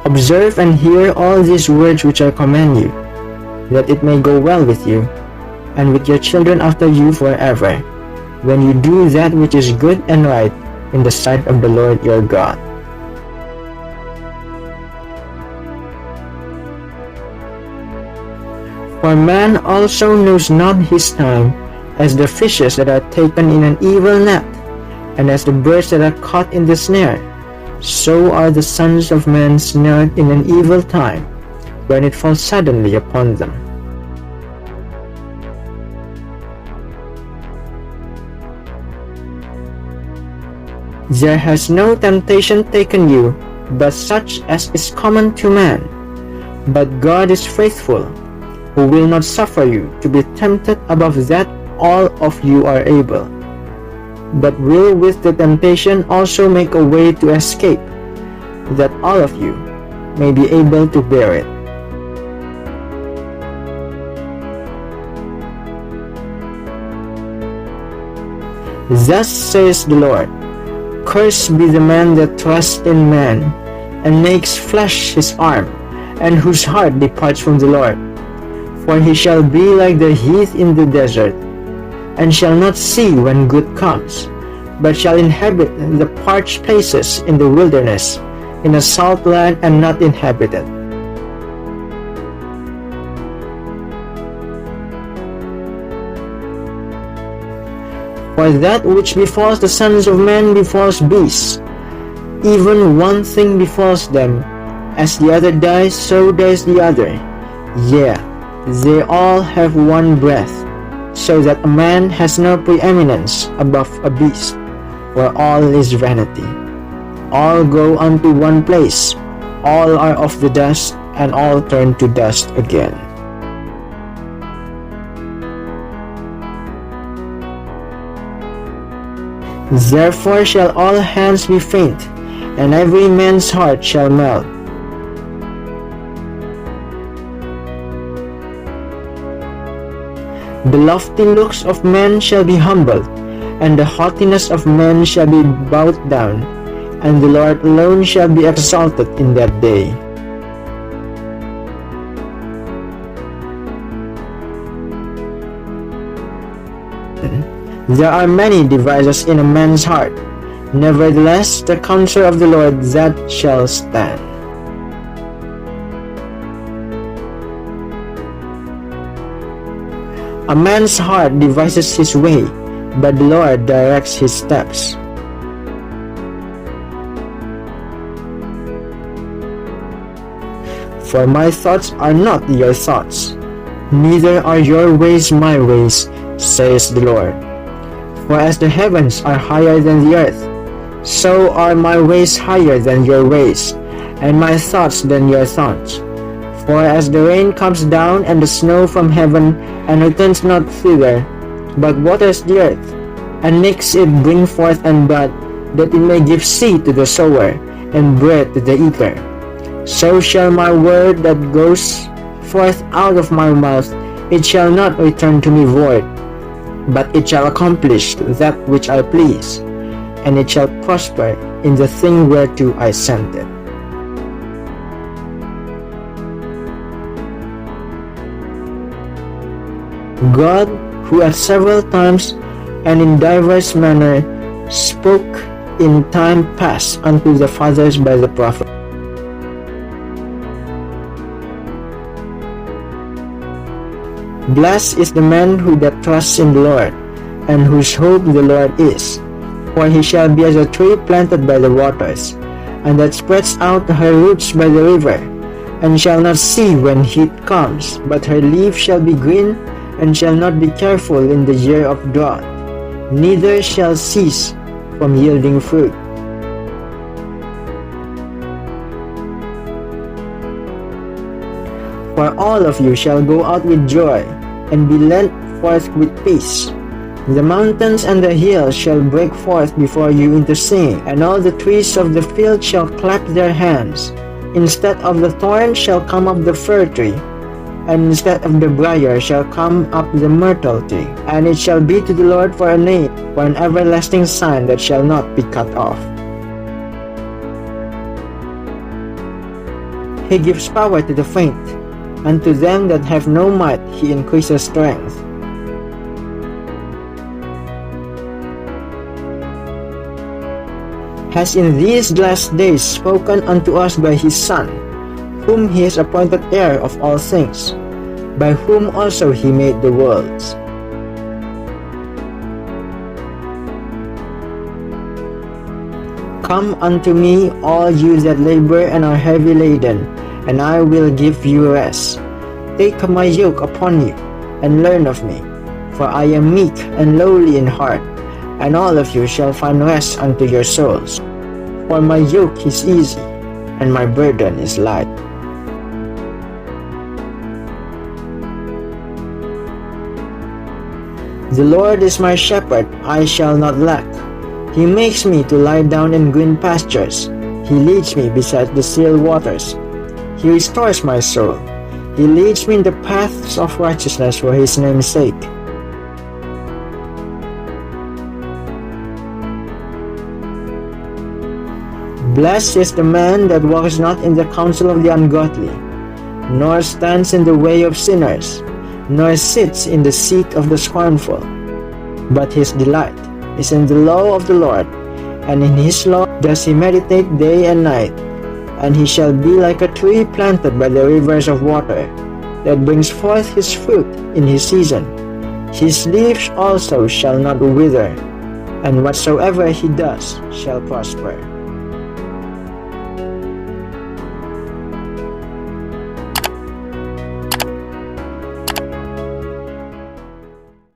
Observe and hear all these words which I command you, that it may go well with you, and with your children after you forever, when you do that which is good and right in the sight of the Lord your God. For man also knows not his time, as the fishes that are taken in an evil net, and as the birds that are caught in the snare. So are the sons of men snared in an evil time, when it falls suddenly upon them. There has no temptation taken you, but such as is common to man. But God is faithful, who will not suffer you to be tempted above that all of you are able, but will with the temptation also make a way to escape, that all of you may be able to bear it. Thus says the Lord, Cursed be the man that trusts in man, and makes flesh his arm, and whose heart departs from the Lord. For he shall be like the heath in the desert, and shall not see when good comes, but shall inhabit the parched places in the wilderness, in a salt land and not inhabited. For that which befalls the sons of men befalls beasts, even one thing befalls them, as the other dies, so dies the other. Yea, they all have one breath, so that a man has no preeminence above a beast, for all is vanity. All go unto one place, all are of the dust, and all turn to dust again. Therefore shall all hands be faint, and every man's heart shall melt. The lofty looks of men shall be humbled, and the haughtiness of men shall be bowed down, and the Lord alone shall be exalted in that day. There are many devices in a man's heart, nevertheless the counsel of the Lord that shall stand. A man's heart devises his way, but the Lord directs his steps. For my thoughts are not your thoughts, neither are your ways my ways, says the Lord. For as the heavens are higher than the earth, so are my ways higher than your ways, and my thoughts than your thoughts. For as the rain comes down and the snow from heaven, and returns not thither, but waters the earth, and makes it bring forth and bud, that it may give seed to the sower, and bread to the eater, so shall my word that goes forth out of my mouth, it shall not return to me void, but it shall accomplish that which I please, and it shall prosper in the thing whereto I sent it. God, who at several times and in diverse manner spoke in time past unto the fathers by the prophet, blessed is the man who that trusts in the Lord, and whose hope the Lord is. For he shall be as a tree planted by the waters, and that spreads out her roots by the river, and shall not see when heat comes, but her leaf shall be green, and shall not be careful in the year of drought, neither shall cease from yielding fruit. For all of you shall go out with joy, and be led forth with peace. The mountains and the hills shall break forth before you into singing, and all the trees of the field shall clap their hands. Instead of the thorn shall come up the fir tree, and instead of the briar shall come up the myrtle tree. And it shall be to the Lord for a name, for an everlasting sign that shall not be cut off. He gives power to the faint, and to them that have no might he increases strength. Has in these last days spoken unto us by his Son, whom he has appointed heir of all things, by whom also he made the worlds. Come unto me, all you that labor and are heavy laden, and I will give you rest. Take my yoke upon you, and learn of me, for I am meek and lowly in heart, and all of you shall find rest unto your souls. For my yoke is easy, and my burden is light. The Lord is my shepherd, I shall not lack. He makes me to lie down in green pastures. He leads me beside the still waters. He restores my soul. He leads me in the paths of righteousness for his name's sake. Blessed is the man that walks not in the counsel of the ungodly, nor stands in the way of sinners, nor sits in the seat of the scornful. But his delight is in the law of the Lord, and in his law does he meditate day and night. And he shall be like a tree planted by the rivers of water, that brings forth his fruit in his season. His leaves also shall not wither, and whatsoever he does shall prosper.